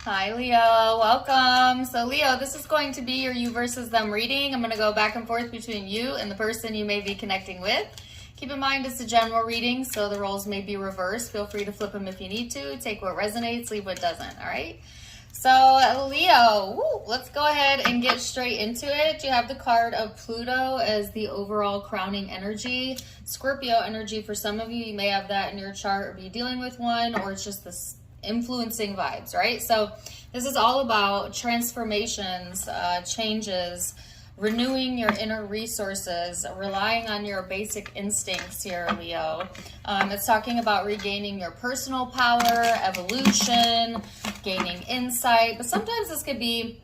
Hi, Leo. Welcome. So, Leo, this is going to be your you versus them reading. I'm going to go back and forth between you and the person you may be connecting with. Keep in mind it's a general reading, so the roles may be reversed. Feel free to flip them if you need to. Take what resonates, leave what doesn't, all right? So, Leo, let's go ahead and get straight into it. You have the card of Pluto as the overall crowning energy. Scorpio energy for some of you. You may have that in your chart or be dealing with one, or it's just this influencing vibes, right? So this is all about transformations, changes, renewing your inner resources, relying on your basic instincts here, Leo. It's talking about regaining your personal power, evolution, gaining insight, but sometimes this could be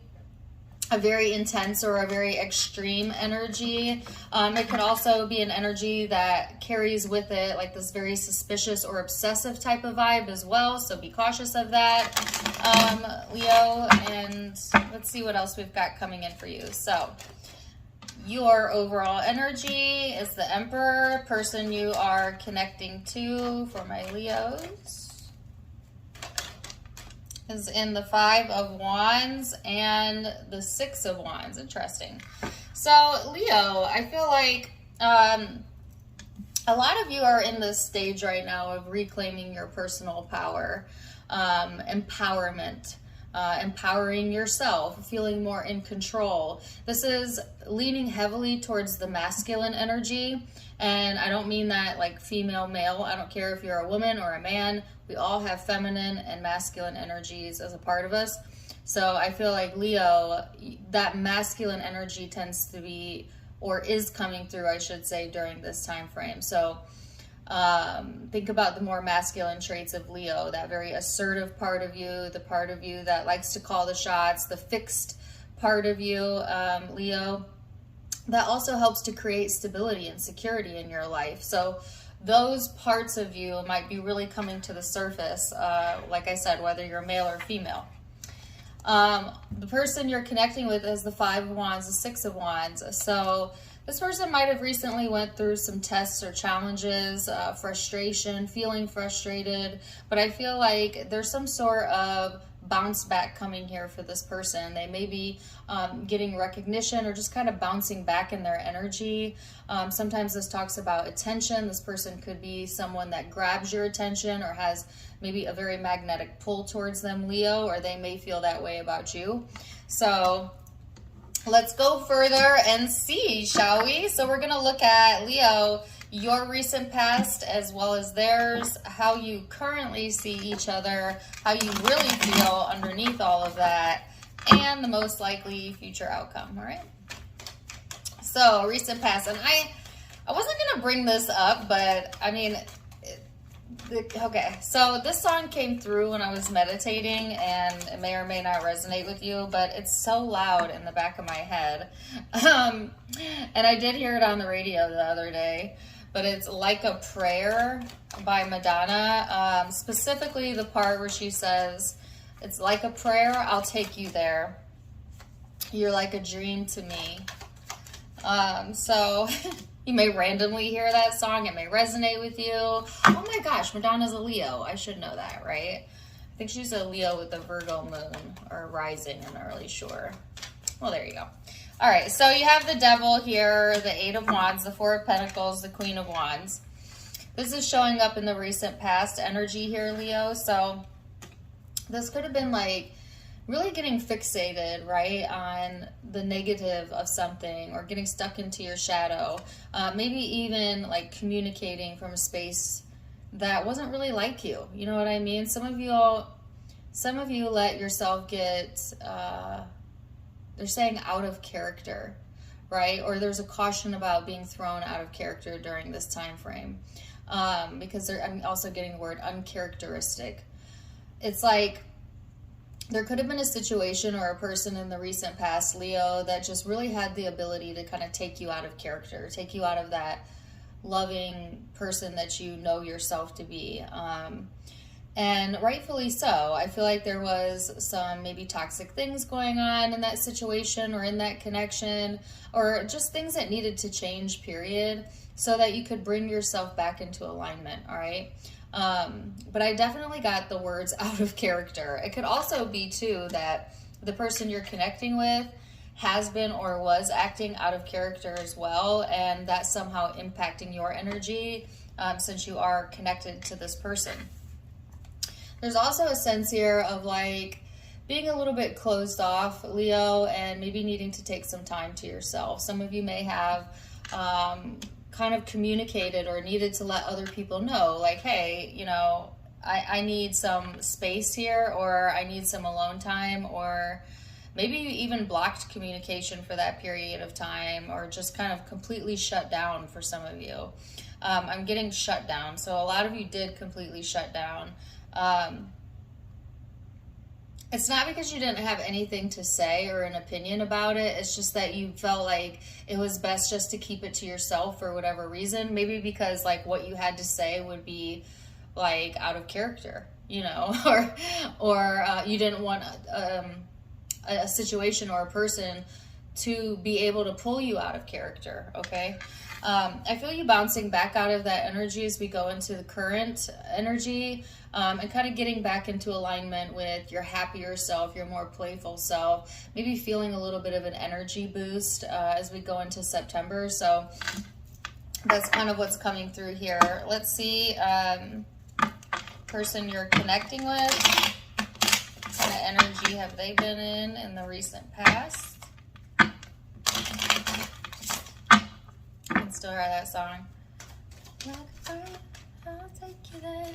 a very intense or a very extreme energy. It could also be an energy that carries with it like this very suspicious or obsessive type of vibe as well, so be cautious of that, Leo. And let's see what else we've got coming in for you. So your overall energy is the Emperor, person you are connecting to for my Leos is in the Five of Wands and the Six of Wands. Interesting. So, Leo, I feel like a lot of you are in this stage right now of reclaiming your personal power, empowerment, empowering yourself, feeling more in control. This is leaning heavily towards the masculine energy. And I don't mean that like female, male. I don't care if you're a woman or a man. We all have feminine and masculine energies as a part of us. So I feel like Leo, that masculine energy tends to be, or is coming through, I should say, during this time frame. So think about the more masculine traits of Leo, that very assertive part of you, the part of you that likes to call the shots, the fixed part of you, Leo. That also helps to create stability and security in your life. So those parts of you might be really coming to the surface, like I said, whether you're male or female. The person you're connecting with is the Five of Wands, the Six of Wands. So this person might have recently went through some tests or challenges, frustration, feeling frustrated, but I feel like there's some sort of bounce back coming here for this person. They may be getting recognition or just kind of bouncing back in their energy. Sometimes this talks about attention. This person could be someone that grabs your attention or has maybe a very magnetic pull towards them, Leo, or they may feel that way about you. So let's go further and see, shall we? So we're going to look at, Leo, your recent past as well as theirs, how you currently see each other, how you really feel underneath all of that, and the most likely future outcome, all right? So, recent past, and I wasn't going to bring this up, but I mean, okay, so this song came through when I was meditating, and it may or may not resonate with you, but it's so loud in the back of my head. And I did hear it on the radio the other day, but it's Like a Prayer by Madonna, specifically the part where she says, it's like a prayer, I'll take you there. You're like a dream to me. So you may randomly hear that song. It may resonate with you. Oh my gosh, Madonna's a Leo. I should know that, right? I think she's a Leo with a Virgo moon or rising. I'm not really sure. Well, there you go. All right, so you have the Devil here, the Eight of Wands, the Four of Pentacles, the Queen of Wands. This is showing up in the recent past energy here, Leo. So this could have been like really getting fixated, right, on the negative of something or getting stuck into your shadow. Maybe even like communicating from a space that wasn't really like you. You know what I mean? Some of you let yourself get, they're saying out of character, right? Or there's a caution about being thrown out of character during this time frame. Because I'm also getting the word uncharacteristic. It's like there could have been a situation or a person in the recent past, Leo, that just really had the ability to kind of take you out of character, take you out of that loving person that you know yourself to be. And rightfully so. I feel like there was some maybe toxic things going on in that situation or in that connection, or just things that needed to change, period, so that you could bring yourself back into alignment, all right? But I definitely got the words out of character. It could also be too that the person you're connecting with has been or was acting out of character as well, and that's somehow impacting your energy since you are connected to this person. There's also a sense here of like being a little bit closed off, Leo, and maybe needing to take some time to yourself. Some of you may have kind of communicated or needed to let other people know, like, hey, you know, I need some space here, or I need some alone time, or maybe you even blocked communication for that period of time, or just kind of completely shut down for some of you. I'm getting shut down. So a lot of you did completely shut down. It's not because you didn't have anything to say or an opinion about it. It's just that you felt like it was best just to keep it to yourself for whatever reason. Maybe because like what you had to say would be like out of character, you know, or you didn't want a situation or a person to be able to pull you out of character, okay? I feel you bouncing back out of that energy as we go into the current energy, and kind of getting back into alignment with your happier self, your more playful self, maybe feeling a little bit of an energy boost as we go into September. So that's kind of what's coming through here. Let's see, person you're connecting with, what kind of energy have they been in the recent past? You can still hear that song. Like a bird, I'll take you there.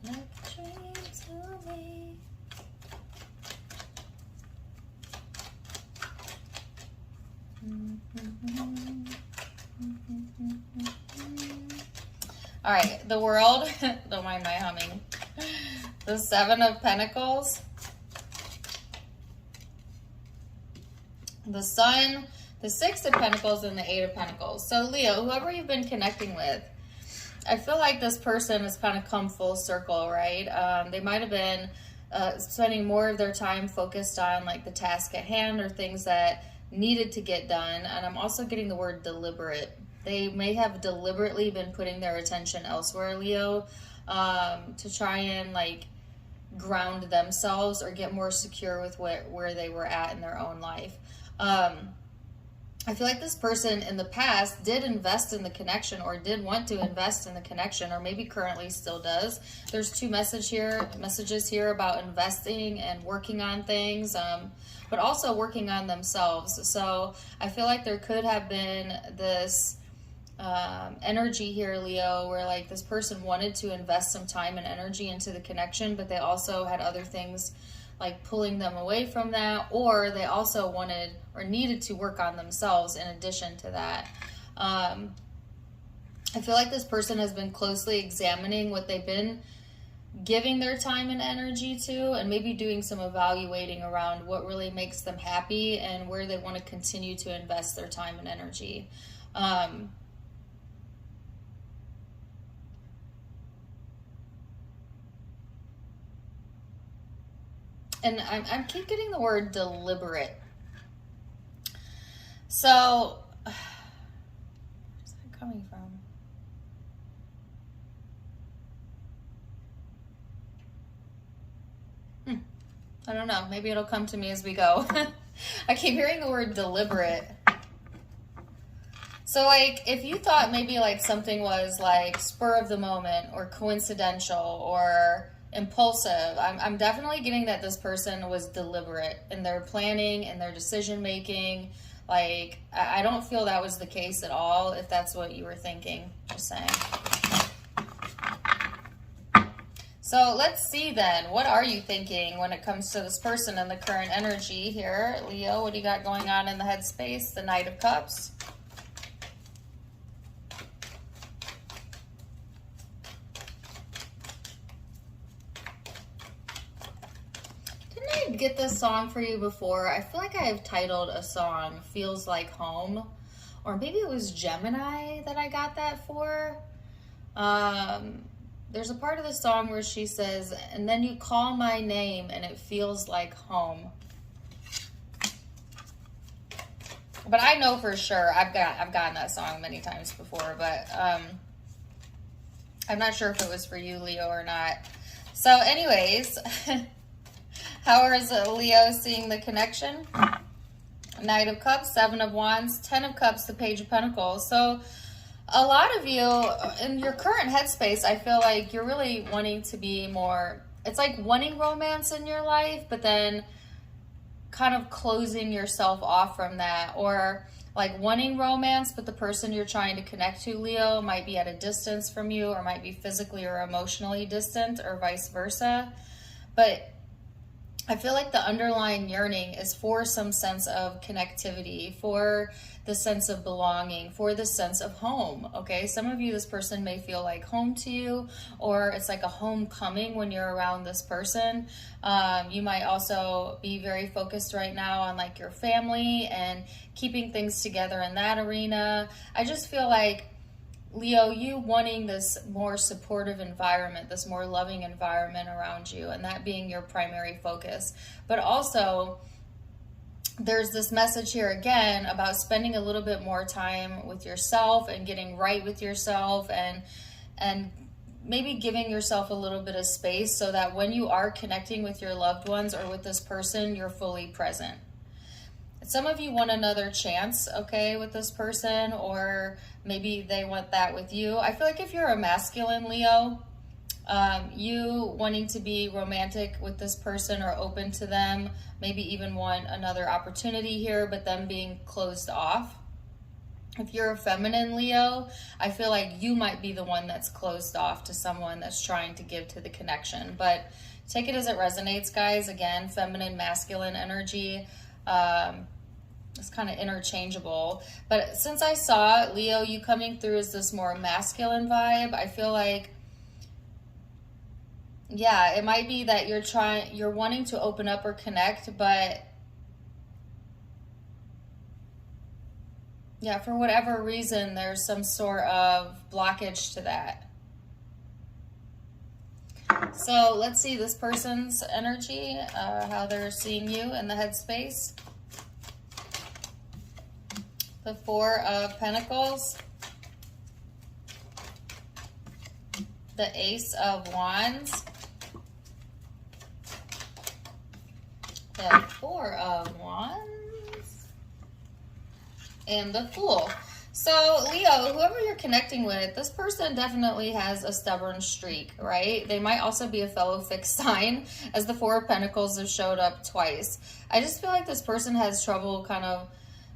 Like a dream to me. All right, the world, don't mind my humming. The Seven of Pentacles. The Sun, the Six of Pentacles, and the Eight of Pentacles. So Leo, whoever you've been connecting with, I feel like this person has kind of come full circle, right? They might have been spending more of their time focused on like the task at hand or things that needed to get done. And I'm also getting the word deliberate. They may have deliberately been putting their attention elsewhere, Leo, to try and like ground themselves or get more secure with where they were at in their own life. I feel like this person in the past did invest in the connection or did want to invest in the connection, or maybe currently still does. There's two messages here about investing and working on things, but also working on themselves. So I feel like there could have been this energy here, Leo, where like this person wanted to invest some time and energy into the connection, but they also had other things like pulling them away from that, or they also wanted or needed to work on themselves in addition to that. I feel like this person has been closely examining what they've been giving their time and energy to, and maybe doing some evaluating around what really makes them happy and where they want to continue to invest their time and energy. And I keep getting the word deliberate. So, where's that coming from? I don't know. Maybe it'll come to me as we go. I keep hearing the word deliberate. So, like, if you thought maybe, like, something was, like, spur of the moment or coincidental or impulsive, I'm definitely getting that this person was deliberate in their planning and their decision making. Like, I don't feel that was the case at all, if that's what you were thinking. Just saying. So let's see then, what are you thinking when it comes to this person and the current energy here? Leo, what do you got going on in the headspace? The Knight of Cups. Get this song for you before. I feel like I have titled a song Feels Like Home, or maybe it was Gemini that I got that for. There's a part of the song where she says, and then you call my name and it feels like home. But I know for sure, I've gotten that song many times before, but I'm not sure if it was for you, Leo, or not. So anyways, how is Leo seeing the connection? Knight of Cups, Seven of Wands, Ten of Cups, the Page of Pentacles. So a lot of you in your current headspace, I feel like you're really wanting to be more, it's like wanting romance in your life, but then kind of closing yourself off from that, or like wanting romance, but the person you're trying to connect to, Leo, might be at a distance from you, or might be physically or emotionally distant, or vice versa. But I feel like the underlying yearning is for some sense of connectivity, for the sense of belonging, for the sense of home, okay? Some of you, this person may feel like home to you, or it's like a homecoming when you're around this person. You might also be very focused right now on like your family and keeping things together in that arena. I just feel like, Leo, you wanting this more supportive environment, this more loving environment around you, and that being your primary focus. But also, there's this message here again about spending a little bit more time with yourself and getting right with yourself, and maybe giving yourself a little bit of space so that when you are connecting with your loved ones or with this person, you're fully present. Some of you want another chance, okay, with this person, or maybe they want that with you. I feel like if you're a masculine, Leo, you wanting to be romantic with this person or open to them, maybe even want another opportunity here, but them being closed off. If you're a feminine, Leo, I feel like you might be the one that's closed off to someone that's trying to give to the connection. But take it as it resonates, guys. Again, feminine, masculine energy. It's kind of interchangeable. But since I saw, Leo, you coming through as this more masculine vibe, I feel like, yeah, it might be that you're wanting to open up or connect, but yeah, for whatever reason, there's some sort of blockage to that. So let's see this person's energy, how they're seeing you in the headspace. The Four of Pentacles, the Ace of Wands, the Four of Wands, and the Fool. So, Leo, whoever you're connecting with, this person definitely has a stubborn streak, right? They might also be a fellow fixed sign, as the Four of Pentacles have showed up twice. I just feel like this person has trouble kind of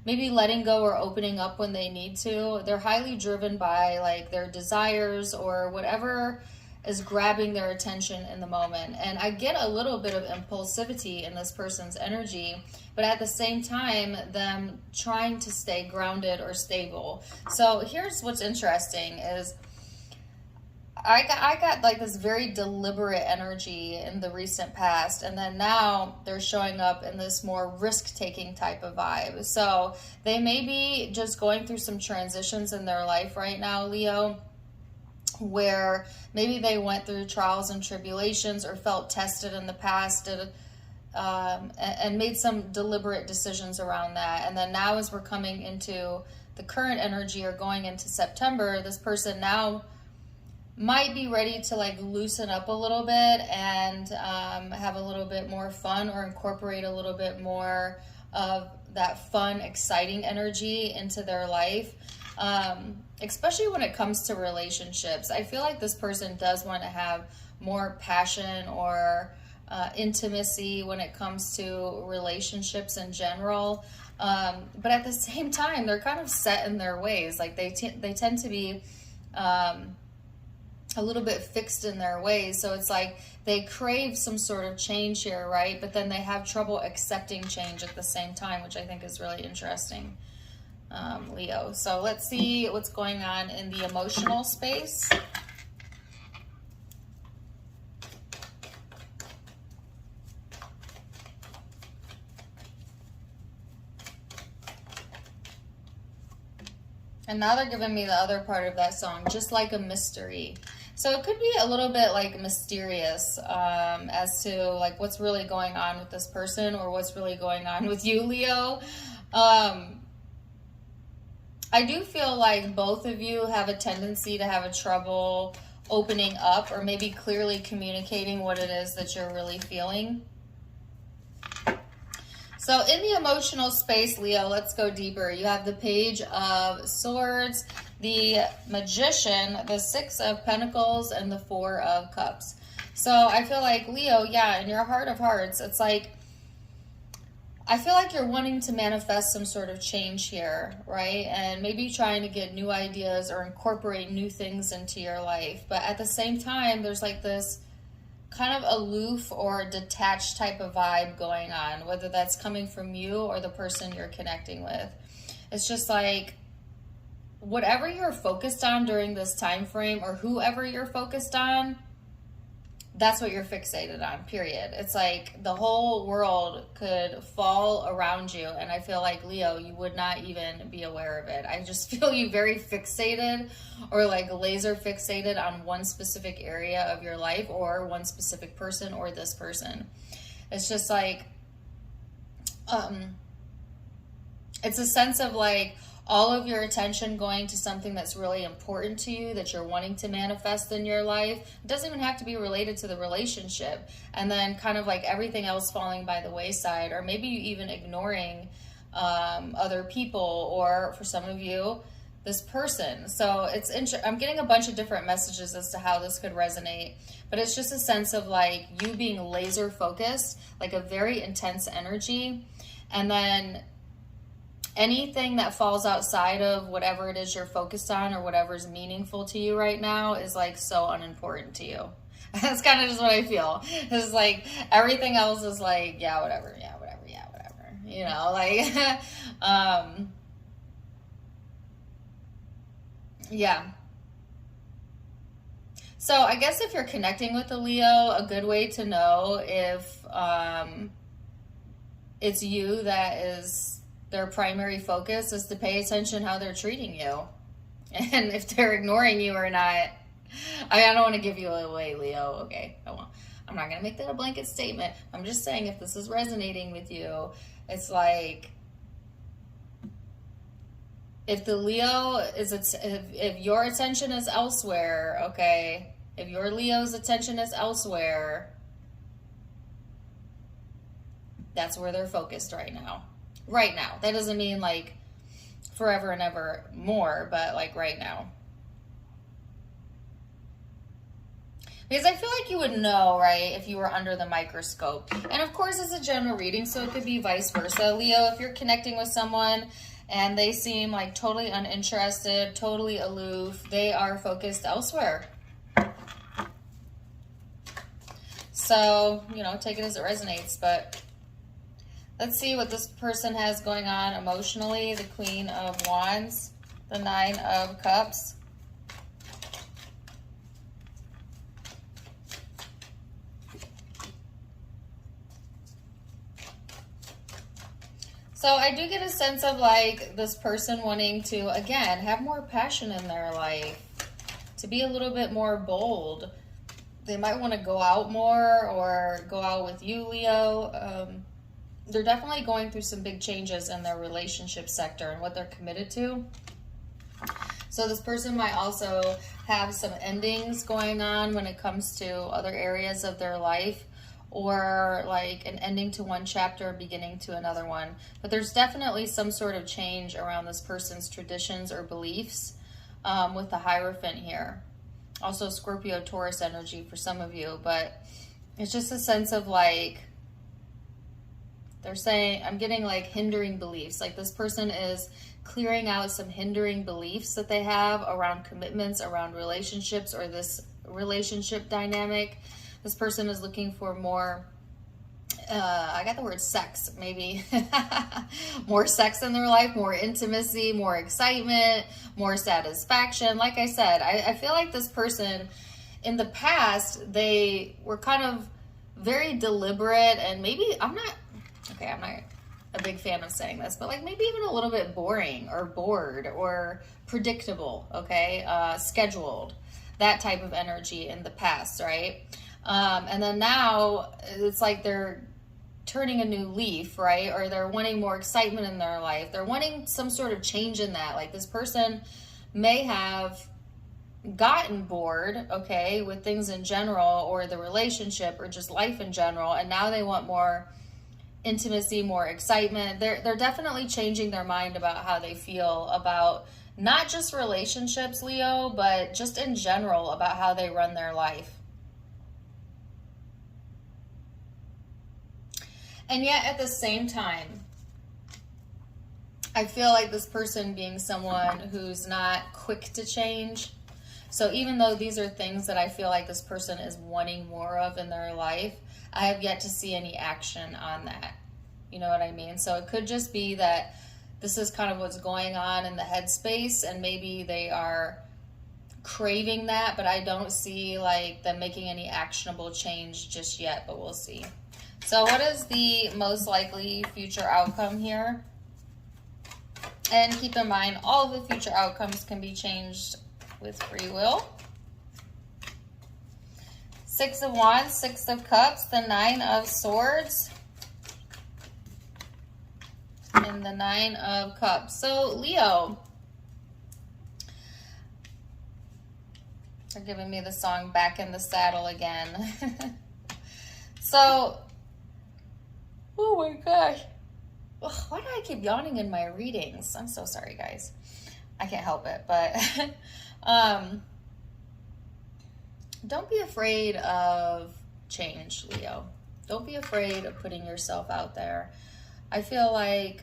maybe letting go or opening up when they need to. They're highly driven by like their desires or whatever is grabbing their attention in the moment. And I get a little bit of impulsivity in this person's energy, but at the same time, them trying to stay grounded or stable. So here's what's interesting is I got like this very deliberate energy in the recent past, and then now they're showing up in this more risk-taking type of vibe. So they may be just going through some transitions in their life right now, Leo, where maybe they went through trials and tribulations or felt tested in the past, and made some deliberate decisions around that. And then now as we're coming into the current energy or going into September, this person now might be ready to like loosen up a little bit and have a little bit more fun, or incorporate a little bit more of that fun, exciting energy into their life, especially when it comes to relationships. I feel like this person does want to have more passion or intimacy when it comes to relationships in general, but at the same time, they're kind of set in their ways. Like they tend to be a little bit fixed in their ways. So it's like they crave some sort of change here, right? But then they have trouble accepting change at the same time, which I think is really interesting, Leo. So let's see what's going on in the emotional space. And now they're giving me the other part of that song, just like a mystery. So it could be a little bit like mysterious as to like what's really going on with this person, or what's really going on with you, Leo. I do feel like both of you have a tendency to have a trouble opening up or maybe clearly communicating what it is that you're really feeling. So in the emotional space, Leo, let's go deeper. You have the Page of Swords, the Magician, the Six of Pentacles, and the Four of Cups. So I feel like, Leo, yeah, in your heart of hearts, it's like, I feel like you're wanting to manifest some sort of change here, right? And maybe trying to get new ideas or incorporate new things into your life. But at the same time, there's like this kind of aloof or detached type of vibe going on, whether that's coming from you or the person you're connecting with. It's just like whatever you're focused on during this time frame, or whoever you're focused on, that's what you're fixated on, period. It's like the whole world could fall around you, and I feel like, Leo, you would not even be aware of it. I just feel you very fixated, or like laser fixated on one specific area of your life, or one specific person, or this person. It's just like, it's a sense of like all of your attention going to something that's really important to you, that you're wanting to manifest in your life. It doesn't even have to be related to the relationship. And then kind of like everything else falling by the wayside, or maybe you even ignoring other people, or for some of you, this person. So it's I'm getting a bunch of different messages as to how this could resonate, but it's just a sense of like you being laser focused, like a very intense energy, and then anything that falls outside of whatever it is you're focused on, or whatever's meaningful to you right now, is like so unimportant to you. That's kind of just what I feel. It's like everything else is like, yeah, whatever, you know, like, yeah. So I guess if you're connecting with a Leo, a good way to know if it's you that is their primary focus is to pay attention how they're treating you, and if they're ignoring you or not. I don't want to give you away, Leo. Okay, I'm not going to make that a blanket statement. I'm just saying, if this is resonating with you, it's like, if the Leo is, if your attention is elsewhere, okay, if your Leo's attention is elsewhere, that's where they're focused right now. Right now. That doesn't mean like forever and ever more, but like right now. Because I feel like you would know, right, if you were under the microscope. And of course, it's a general reading, so it could be vice versa. Leo, if you're connecting with someone and they seem like totally uninterested, totally aloof, they are focused elsewhere. So, you know, take it as it resonates, but let's see what this person has going on emotionally. The Queen of Wands, the Nine of Cups. So I do get a sense of like this person wanting to, again, have more passion in their life, to be a little bit more bold. They might want to go out more, or go out with you, Leo. They're definitely going through some big changes in their relationship sector and what they're committed to. So this person might also have some endings going on when it comes to other areas of their life, or like an ending to one chapter, beginning to another one. But there's definitely some sort of change around this person's traditions or beliefs, with the Hierophant here. Also Scorpio, Taurus energy for some of you, but it's just a sense of like, they're saying, I'm getting like hindering beliefs. Like this person is clearing out some hindering beliefs that they have around commitments, around relationships, or this relationship dynamic. This person is looking for more, I got the word sex, maybe. More sex in their life, more intimacy, more excitement, more satisfaction. Like I said, I feel like this person, in the past, they were kind of very deliberate, and maybe, I'm not a big fan of saying this, but like maybe even a little bit boring or bored or predictable, okay? Scheduled, that type of energy in the past, right? And then now it's like they're turning a new leaf, right? Or they're wanting more excitement in their life. They're wanting some sort of change in that. Like this person may have gotten bored, okay, with things in general, or the relationship, or just life in general, and now they want more intimacy, more excitement. They're definitely changing their mind about how they feel about not just relationships, Leo, but just in general about how they run their life. And yet at the same time, I feel like this person being someone who's not quick to change. So even though these are things that I feel like this person is wanting more of in their life, I have yet to see any action on that. You know what I mean? So it could just be that this is kind of what's going on in the headspace, and maybe they are craving that, but I don't see like them making any actionable change just yet, but we'll see. So what is the most likely future outcome here? And keep in mind, all of the future outcomes can be changed with free will. Six of Wands, Six of Cups, the Nine of Swords, and the Nine of Cups. So Leo, they're giving me the song Back in the Saddle again. So, oh my gosh. Ugh, why do I keep yawning in my readings? I'm so sorry, guys. I can't help it, but don't be afraid of change, Leo. Don't be afraid of putting yourself out there. I feel like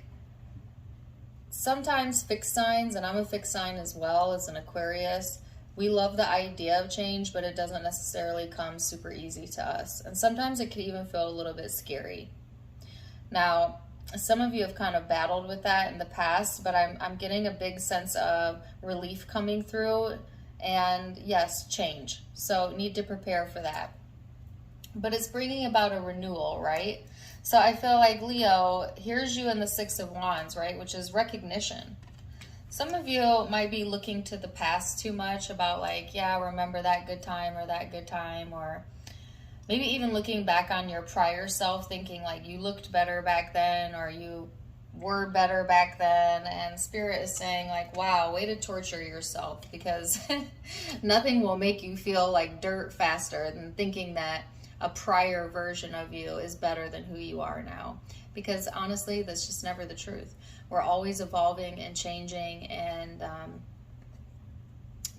sometimes fixed signs, and I'm a fixed sign as well as an Aquarius, we love the idea of change, but it doesn't necessarily come super easy to us. And sometimes it can even feel a little bit scary. Now, some of you have kind of battled with that in the past, but I'm getting a big sense of relief coming through, and yes, change. So need to prepare for that. But it's bringing about a renewal, right? So I feel like, Leo, here's you in the Six of Wands, right? Which is recognition. Some of you might be looking to the past too much about like, yeah, remember that good time or that good time, or maybe even looking back on your prior self thinking like you looked better back then or you were better back then. And Spirit is saying like, wow, way to torture yourself, because nothing will make you feel like dirt faster than thinking that a prior version of you is better than who you are now. Because honestly, that's just never the truth. We're always evolving and changing and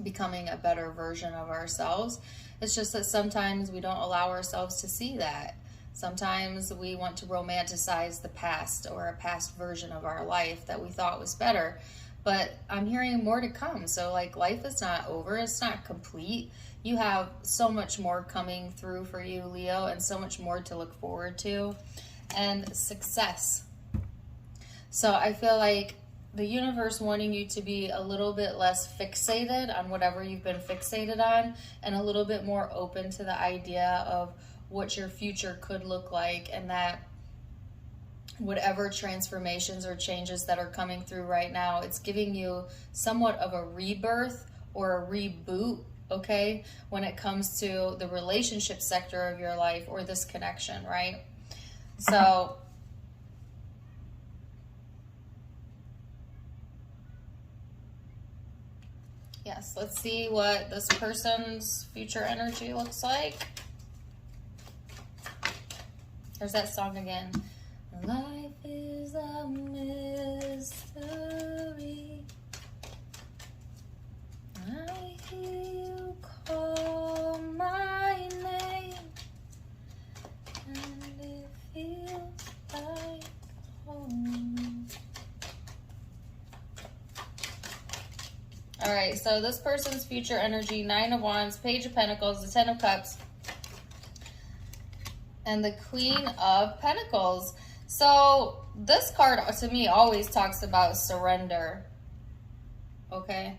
becoming a better version of ourselves. It's just that sometimes we don't allow ourselves to see that. Sometimes we want to romanticize the past or a past version of our life that we thought was better. But I'm hearing more to come. So like, life is not over. It's not complete. You have so much more coming through for you, Leo, and so much more to look forward to. And success. So I feel like the universe wanting you to be a little bit less fixated on whatever you've been fixated on, and a little bit more open to the idea of what your future could look like, and that whatever transformations or changes that are coming through right now, it's giving you somewhat of a rebirth or a reboot, okay, when it comes to the relationship sector of your life or this connection, right? So yes, let's see what this person's future energy looks like. There's that song again. Life is a mystery. I hear you call my name, and it feels like home. All right, so this person's future energy, Nine of Wands, Page of Pentacles, the Ten of Cups, and the Queen of Pentacles. So this card to me always talks about surrender, okay?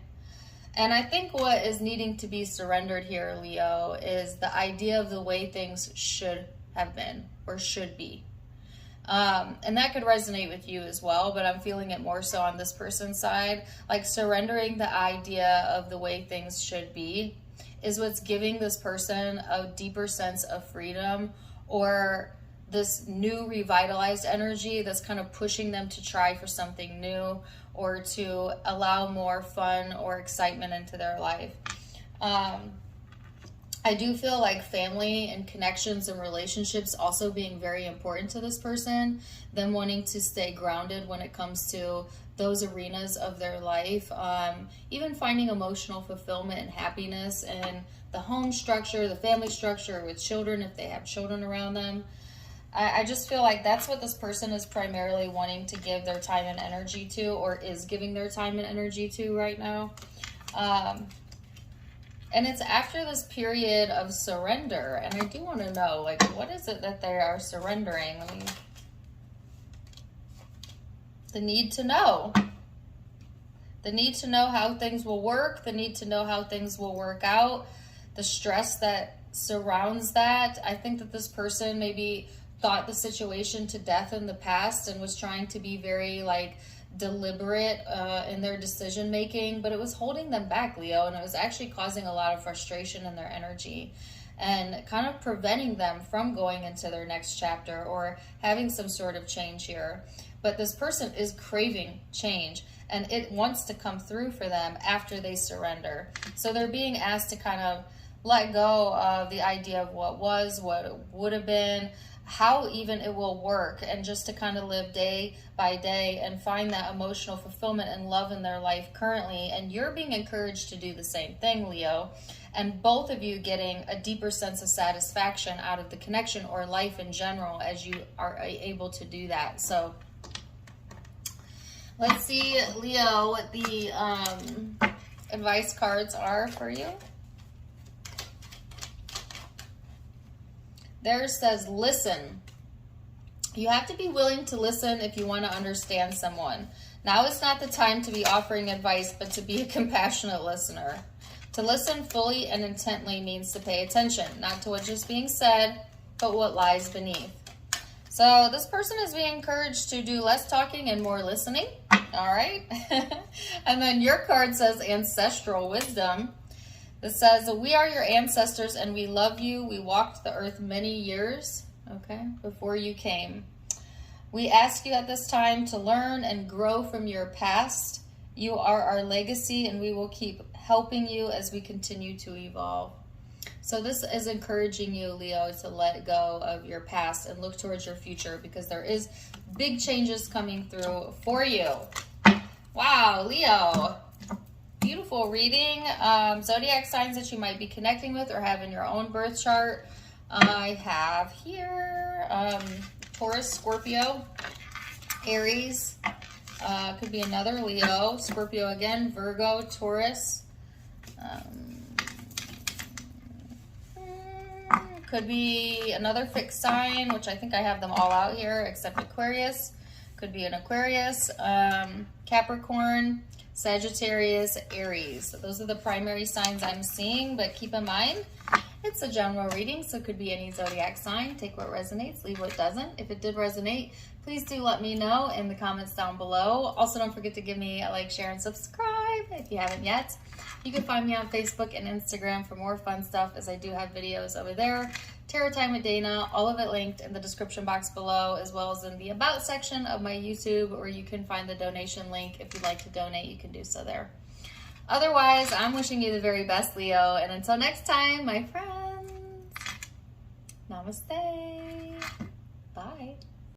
And I think what is needing to be surrendered here, Leo, is the idea of the way things should have been or should be. And that could resonate with you as well, but I'm feeling it more so on this person's side. Like surrendering the idea of the way things should be is what's giving this person a deeper sense of freedom, or this new revitalized energy that's kind of pushing them to try for something new or to allow more fun or excitement into their life. I do feel like family and connections and relationships also being very important to this person, them wanting to stay grounded when it comes to those arenas of their life, even finding emotional fulfillment and happiness in the home structure, the family structure with children, if they have children around them. I just feel like that's what this person is primarily wanting to give their time and energy to, or is giving their time and energy to right now. And it's after this period of surrender. And I do want to know, like, what is it that they are surrendering? I mean, the need to know. The need to know how things will work. The need to know how things will work out. The stress that surrounds that. I think that this person maybe thought the situation to death in the past and was trying to be very, like, deliberate in their decision making, but it was holding them back, Leo, and it was actually causing a lot of frustration in their energy and kind of preventing them from going into their next chapter or having some sort of change here. But this person is craving change, and it wants to come through for them after they surrender. So they're being asked to kind of let go of the idea of what was, what it would have been, how even it will work, and just to kind of live day by day and find that emotional fulfillment and love in their life currently. And you're being encouraged to do the same thing, Leo, and both of you getting a deeper sense of satisfaction out of the connection or life in general as you are able to do that. So let's see, Leo, what the advice cards are for you. Theirs says, listen. You have to be willing to listen if you want to understand someone. Now is not the time to be offering advice, but to be a compassionate listener. To listen fully and intently means to pay attention, not to what's just being said, but what lies beneath. So this person is being encouraged to do less talking and more listening. All right. And then your card says ancestral wisdom. It says, we are your ancestors and we love you. We walked the earth many years, okay, before you came. We ask you at this time to learn and grow from your past. You are our legacy and we will keep helping you as we continue to evolve. So this is encouraging you, Leo, to let go of your past and look towards your future, because there is big changes coming through for you. Wow, Leo. Beautiful reading. Zodiac signs that you might be connecting with or have in your own birth chart. I have here Taurus, Scorpio, Aries. Could be another Leo, Scorpio again, Virgo, Taurus. Could be another fixed sign, which I think I have them all out here except Aquarius. Could be an Aquarius, Capricorn, Sagittarius, Aries. So those are the primary signs I'm seeing, but keep in mind, it's a general reading, so it could be any zodiac sign. Take what resonates, leave what doesn't. If it did resonate, please do let me know in the comments down below. Also, don't forget to give me a like, share, and subscribe if you haven't yet. You can find me on Facebook and Instagram for more fun stuff, as I do have videos over there. Tarot Time with Dana, all of it linked in the description box below, as well as in the About section of my YouTube, or you can find the donation link. If you'd like to donate, you can do so there. Otherwise, I'm wishing you the very best, Leo, and until next time, my friends, namaste. Bye.